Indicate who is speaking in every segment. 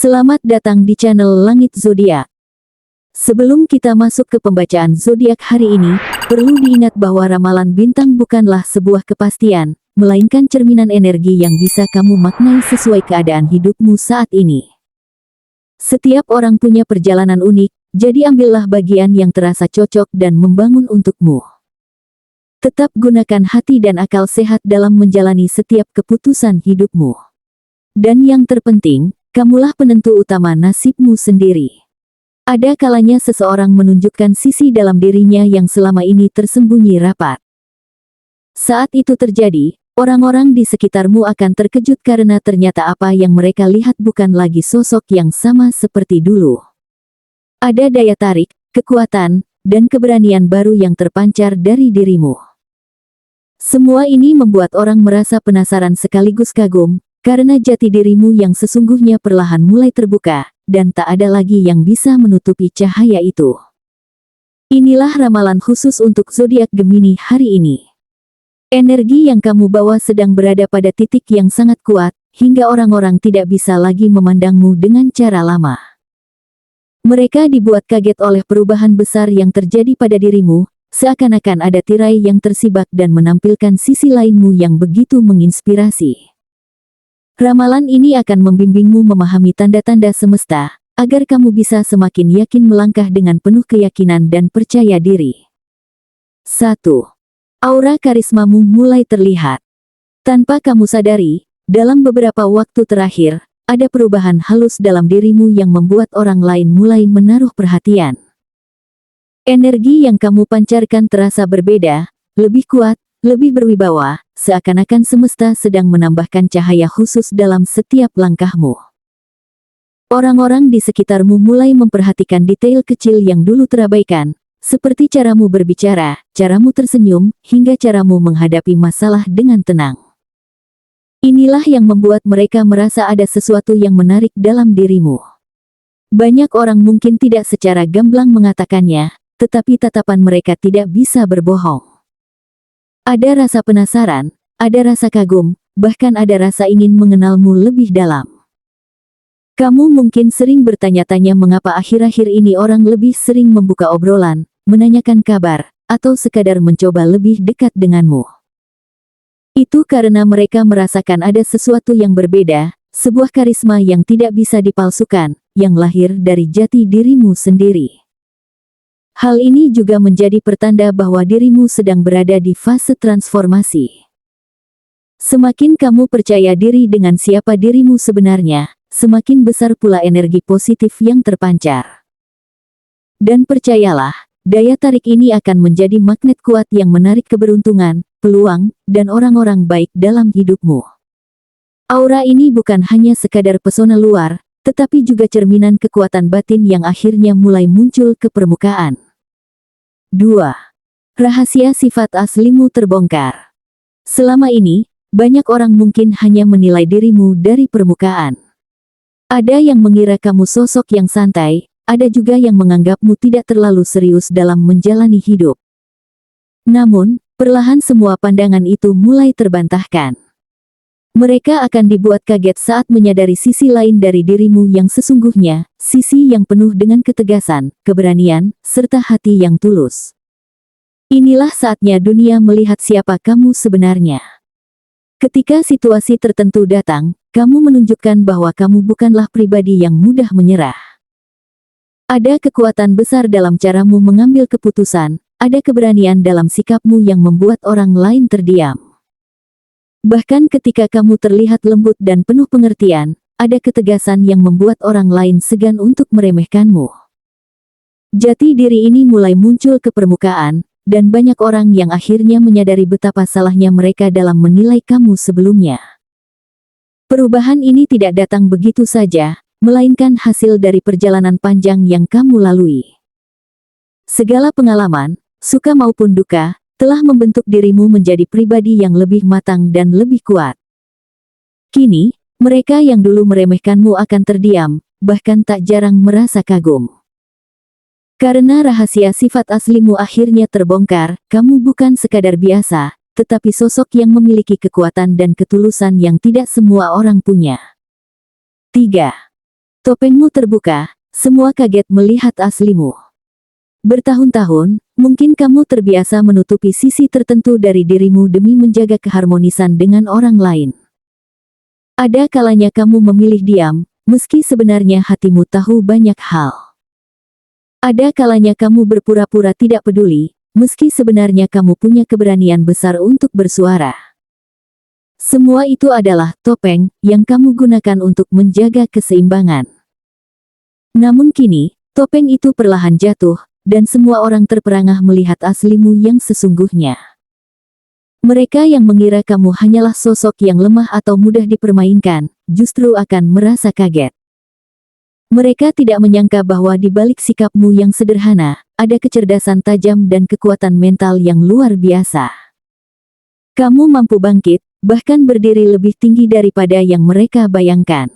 Speaker 1: Selamat datang di channel Langit Zodiak. Sebelum kita masuk ke pembacaan zodiak hari ini, perlu diingat bahwa ramalan bintang bukanlah sebuah kepastian, melainkan cerminan energi yang bisa kamu maknai sesuai keadaan hidupmu saat ini. Setiap orang punya perjalanan unik, jadi ambillah bagian yang terasa cocok dan membangun untukmu. Tetap gunakan hati dan akal sehat dalam menjalani setiap keputusan hidupmu. Dan yang terpenting, kamulah penentu utama nasibmu sendiri. Ada kalanya seseorang menunjukkan sisi dalam dirinya yang selama ini tersembunyi rapat. Saat itu terjadi, orang-orang di sekitarmu akan terkejut karena ternyata apa yang mereka lihat bukan lagi sosok yang sama seperti dulu. Ada daya tarik, kekuatan, dan keberanian baru yang terpancar dari dirimu. Semua ini membuat orang merasa penasaran sekaligus kagum, karena jati dirimu yang sesungguhnya perlahan mulai terbuka, dan tak ada lagi yang bisa menutupi cahaya itu. Inilah ramalan khusus untuk zodiak Gemini hari ini. Energi yang kamu bawa sedang berada pada titik yang sangat kuat, hingga orang-orang tidak bisa lagi memandangmu dengan cara lama. Mereka dibuat kaget oleh perubahan besar yang terjadi pada dirimu, seakan-akan ada tirai yang tersibak dan menampilkan sisi lainmu yang begitu menginspirasi. Ramalan ini akan membimbingmu memahami tanda-tanda semesta, agar kamu bisa semakin yakin melangkah dengan penuh keyakinan dan percaya diri. 1. Aura karismamu mulai terlihat. Tanpa kamu sadari, dalam beberapa waktu terakhir, ada perubahan halus dalam dirimu yang membuat orang lain mulai menaruh perhatian. Energi yang kamu pancarkan terasa berbeda, lebih kuat, lebih berwibawa, seakan-akan semesta sedang menambahkan cahaya khusus dalam setiap langkahmu. Orang-orang di sekitarmu mulai memperhatikan detail kecil yang dulu terabaikan, seperti caramu berbicara, caramu tersenyum, hingga caramu menghadapi masalah dengan tenang. Inilah yang membuat mereka merasa ada sesuatu yang menarik dalam dirimu. Banyak orang mungkin tidak secara gamblang mengatakannya, tetapi tatapan mereka tidak bisa berbohong. Ada rasa penasaran, ada rasa kagum, bahkan ada rasa ingin mengenalmu lebih dalam. Kamu mungkin sering bertanya-tanya mengapa akhir-akhir ini orang lebih sering membuka obrolan, menanyakan kabar, atau sekadar mencoba lebih dekat denganmu. Itu karena mereka merasakan ada sesuatu yang berbeda, sebuah karisma yang tidak bisa dipalsukan, yang lahir dari jati dirimu sendiri. Hal ini juga menjadi pertanda bahwa dirimu sedang berada di fase transformasi. Semakin kamu percaya diri dengan siapa dirimu sebenarnya, semakin besar pula energi positif yang terpancar. Dan percayalah, daya tarik ini akan menjadi magnet kuat yang menarik keberuntungan, peluang, dan orang-orang baik dalam hidupmu. Aura ini bukan hanya sekadar pesona luar, tetapi juga cerminan kekuatan batin yang akhirnya mulai muncul ke permukaan. 2. Rahasia sifat aslimu terbongkar. Selama ini, banyak orang mungkin hanya menilai dirimu dari permukaan. Ada yang mengira kamu sosok yang santai, ada juga yang menganggapmu tidak terlalu serius dalam menjalani hidup. Namun, perlahan semua pandangan itu mulai terbantahkan. Mereka akan dibuat kaget saat menyadari sisi lain dari dirimu yang sesungguhnya, sisi yang penuh dengan ketegasan, keberanian, serta hati yang tulus. Inilah saatnya dunia melihat siapa kamu sebenarnya. Ketika situasi tertentu datang, kamu menunjukkan bahwa kamu bukanlah pribadi yang mudah menyerah. Ada kekuatan besar dalam caramu mengambil keputusan, ada keberanian dalam sikapmu yang membuat orang lain terdiam. Bahkan ketika kamu terlihat lembut dan penuh pengertian, ada ketegasan yang membuat orang lain segan untuk meremehkanmu. Jati diri ini mulai muncul ke permukaan, dan banyak orang yang akhirnya menyadari betapa salahnya mereka dalam menilai kamu sebelumnya. Perubahan ini tidak datang begitu saja, melainkan hasil dari perjalanan panjang yang kamu lalui. Segala pengalaman, suka maupun duka, telah membentuk dirimu menjadi pribadi yang lebih matang dan lebih kuat. Kini, mereka yang dulu meremehkanmu akan terdiam, bahkan tak jarang merasa kagum. Karena rahasia sifat aslimu akhirnya terbongkar, kamu bukan sekadar biasa, tetapi sosok yang memiliki kekuatan dan ketulusan yang tidak semua orang punya. 3. Topengmu terbuka, semua kaget melihat aslimu. Bertahun-tahun, mungkin kamu terbiasa menutupi sisi tertentu dari dirimu demi menjaga keharmonisan dengan orang lain. Ada kalanya kamu memilih diam, meski sebenarnya hatimu tahu banyak hal. Ada kalanya kamu berpura-pura tidak peduli, meski sebenarnya kamu punya keberanian besar untuk bersuara. Semua itu adalah topeng yang kamu gunakan untuk menjaga keseimbangan. Namun kini, topeng itu perlahan jatuh, dan semua orang terperangah melihat aslimu yang sesungguhnya. Mereka yang mengira kamu hanyalah sosok yang lemah atau mudah dipermainkan, justru akan merasa kaget. Mereka tidak menyangka bahwa di balik sikapmu yang sederhana, ada kecerdasan tajam dan kekuatan mental yang luar biasa. Kamu mampu bangkit, bahkan berdiri lebih tinggi daripada yang mereka bayangkan.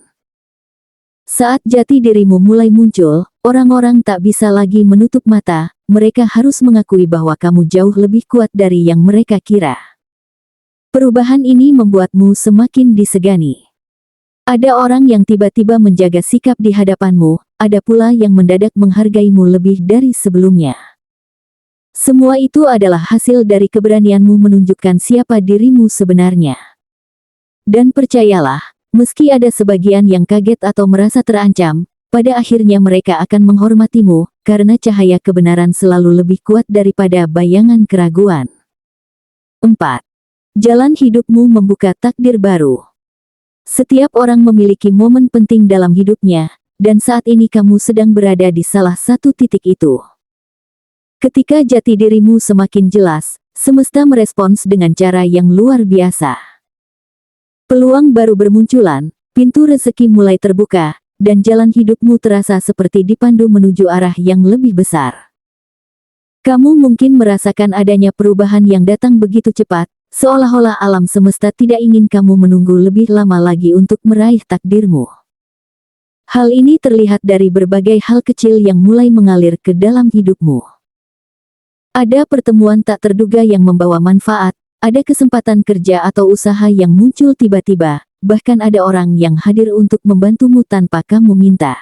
Speaker 1: Saat jati dirimu mulai muncul, orang-orang tak bisa lagi menutup mata, mereka harus mengakui bahwa kamu jauh lebih kuat dari yang mereka kira. Perubahan ini membuatmu semakin disegani. Ada orang yang tiba-tiba menjaga sikap di hadapanmu, ada pula yang mendadak menghargaimu lebih dari sebelumnya. Semua itu adalah hasil dari keberanianmu menunjukkan siapa dirimu sebenarnya. Dan percayalah, meski ada sebagian yang kaget atau merasa terancam, pada akhirnya mereka akan menghormatimu, karena cahaya kebenaran selalu lebih kuat daripada bayangan keraguan. 4. Jalan hidupmu membuka takdir baru. Setiap orang memiliki momen penting dalam hidupnya, dan saat ini kamu sedang berada di salah satu titik itu. Ketika jati dirimu semakin jelas, semesta merespons dengan cara yang luar biasa. Peluang baru bermunculan, pintu rezeki mulai terbuka, dan jalan hidupmu terasa seperti dipandu menuju arah yang lebih besar. Kamu mungkin merasakan adanya perubahan yang datang begitu cepat, seolah-olah alam semesta tidak ingin kamu menunggu lebih lama lagi untuk meraih takdirmu. Hal ini terlihat dari berbagai hal kecil yang mulai mengalir ke dalam hidupmu. Ada pertemuan tak terduga yang membawa manfaat, ada kesempatan kerja atau usaha yang muncul tiba-tiba, bahkan ada orang yang hadir untuk membantumu tanpa kamu minta.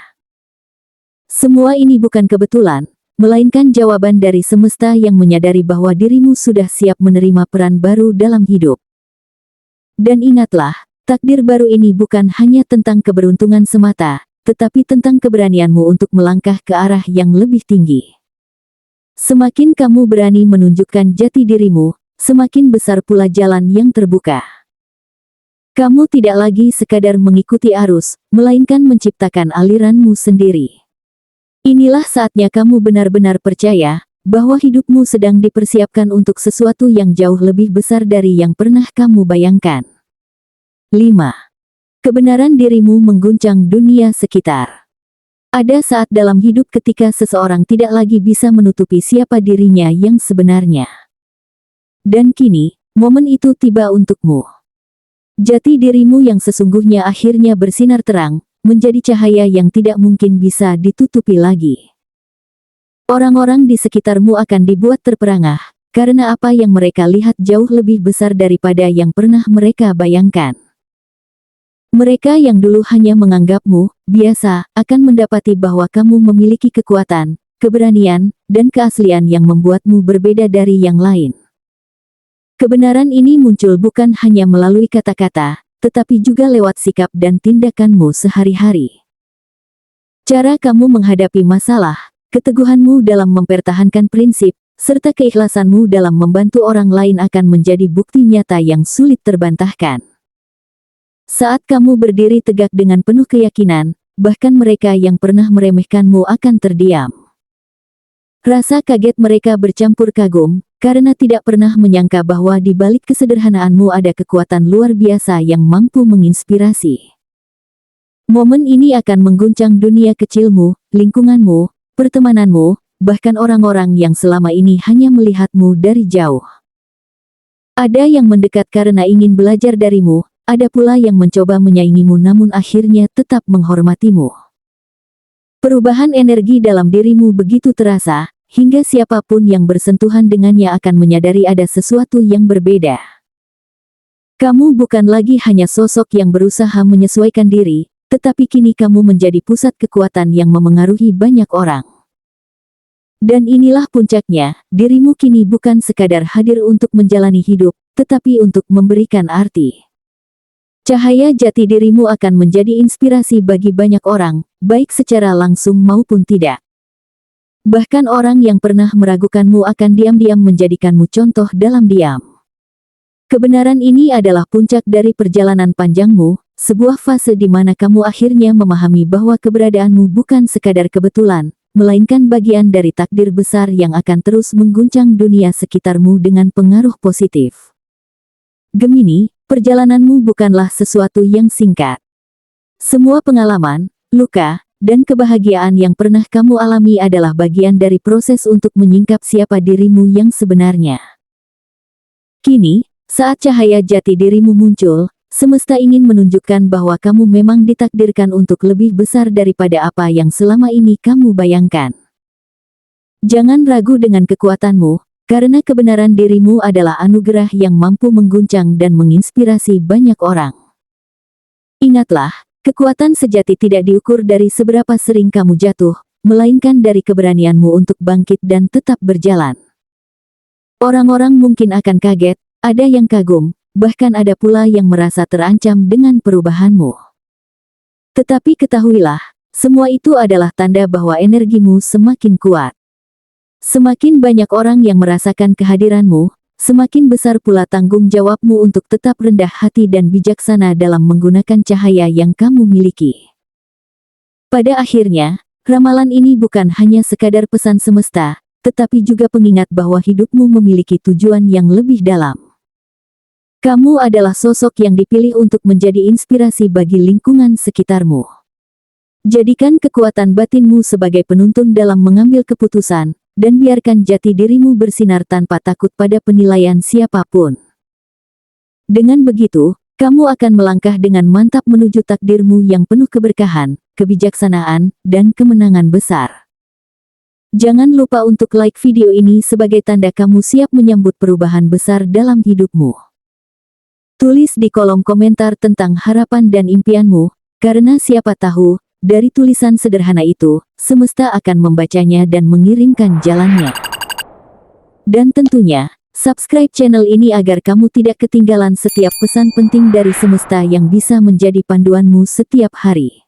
Speaker 1: Semua ini bukan kebetulan, melainkan jawaban dari semesta yang menyadari bahwa dirimu sudah siap menerima peran baru dalam hidup. Dan ingatlah, takdir baru ini bukan hanya tentang keberuntungan semata, tetapi tentang keberanianmu untuk melangkah ke arah yang lebih tinggi. Semakin kamu berani menunjukkan jati dirimu, semakin besar pula jalan yang terbuka. Kamu tidak lagi sekadar mengikuti arus, melainkan menciptakan aliranmu sendiri. Inilah saatnya kamu benar-benar percaya bahwa hidupmu sedang dipersiapkan untuk sesuatu yang jauh lebih besar dari yang pernah kamu bayangkan. 5. Kebenaran dirimu mengguncang dunia sekitar. Ada saat dalam hidup ketika seseorang tidak lagi bisa menutupi siapa dirinya yang sebenarnya. Dan kini, momen itu tiba untukmu. Jati dirimu yang sesungguhnya akhirnya bersinar terang, menjadi cahaya yang tidak mungkin bisa ditutupi lagi. Orang-orang di sekitarmu akan dibuat terperangah, karena apa yang mereka lihat jauh lebih besar daripada yang pernah mereka bayangkan. Mereka yang dulu hanya menganggapmu biasa, akan mendapati bahwa kamu memiliki kekuatan, keberanian, dan keaslian yang membuatmu berbeda dari yang lain. Kebenaran ini muncul bukan hanya melalui kata-kata, tetapi juga lewat sikap dan tindakanmu sehari-hari. Cara kamu menghadapi masalah, keteguhanmu dalam mempertahankan prinsip, serta keikhlasanmu dalam membantu orang lain akan menjadi bukti nyata yang sulit terbantahkan. Saat kamu berdiri tegak dengan penuh keyakinan, bahkan mereka yang pernah meremehkanmu akan terdiam. Rasa kaget mereka bercampur kagum, karena tidak pernah menyangka bahwa di balik kesederhanaanmu ada kekuatan luar biasa yang mampu menginspirasi. Momen ini akan mengguncang dunia kecilmu, lingkunganmu, pertemananmu, bahkan orang-orang yang selama ini hanya melihatmu dari jauh. Ada yang mendekat karena ingin belajar darimu, ada pula yang mencoba menyaingimu namun akhirnya tetap menghormatimu. Perubahan energi dalam dirimu begitu terasa, hingga siapapun yang bersentuhan dengannya akan menyadari ada sesuatu yang berbeda. Kamu bukan lagi hanya sosok yang berusaha menyesuaikan diri, tetapi kini kamu menjadi pusat kekuatan yang memengaruhi banyak orang. Dan inilah puncaknya, dirimu kini bukan sekadar hadir untuk menjalani hidup, tetapi untuk memberikan arti. Cahaya jati dirimu akan menjadi inspirasi bagi banyak orang, baik secara langsung maupun tidak. Bahkan orang yang pernah meragukanmu akan diam-diam menjadikanmu contoh dalam diam. Kebenaran ini adalah puncak dari perjalanan panjangmu, sebuah fase di mana kamu akhirnya memahami bahwa keberadaanmu bukan sekadar kebetulan, melainkan bagian dari takdir besar yang akan terus mengguncang dunia sekitarmu dengan pengaruh positif. Gemini, perjalananmu bukanlah sesuatu yang singkat. Semua pengalaman, luka, dan kebahagiaan yang pernah kamu alami adalah bagian dari proses untuk menyingkap siapa dirimu yang sebenarnya. Kini, saat cahaya jati dirimu muncul, semesta ingin menunjukkan bahwa kamu memang ditakdirkan untuk lebih besar daripada apa yang selama ini kamu bayangkan. Jangan ragu dengan kekuatanmu, karena kebenaran dirimu adalah anugerah yang mampu mengguncang dan menginspirasi banyak orang. Ingatlah, kekuatan sejati tidak diukur dari seberapa sering kamu jatuh, melainkan dari keberanianmu untuk bangkit dan tetap berjalan. Orang-orang mungkin akan kaget, ada yang kagum, bahkan ada pula yang merasa terancam dengan perubahanmu. Tetapi ketahuilah, semua itu adalah tanda bahwa energimu semakin kuat. Semakin banyak orang yang merasakan kehadiranmu, semakin besar pula tanggung jawabmu untuk tetap rendah hati dan bijaksana dalam menggunakan cahaya yang kamu miliki. Pada akhirnya, ramalan ini bukan hanya sekadar pesan semesta, tetapi juga pengingat bahwa hidupmu memiliki tujuan yang lebih dalam. Kamu adalah sosok yang dipilih untuk menjadi inspirasi bagi lingkungan sekitarmu. Jadikan kekuatan batinmu sebagai penuntun dalam mengambil keputusan, dan biarkan jati dirimu bersinar tanpa takut pada penilaian siapapun. Dengan begitu, kamu akan melangkah dengan mantap menuju takdirmu yang penuh keberkahan, kebijaksanaan, dan kemenangan besar. Jangan lupa untuk like video ini sebagai tanda kamu siap menyambut perubahan besar dalam hidupmu. Tulis di kolom komentar tentang harapan dan impianmu, karena siapa tahu, dari tulisan sederhana itu, semesta akan membacanya dan mengirimkan jalannya. Dan tentunya, subscribe channel ini agar kamu tidak ketinggalan setiap pesan penting dari semesta yang bisa menjadi panduanmu setiap hari.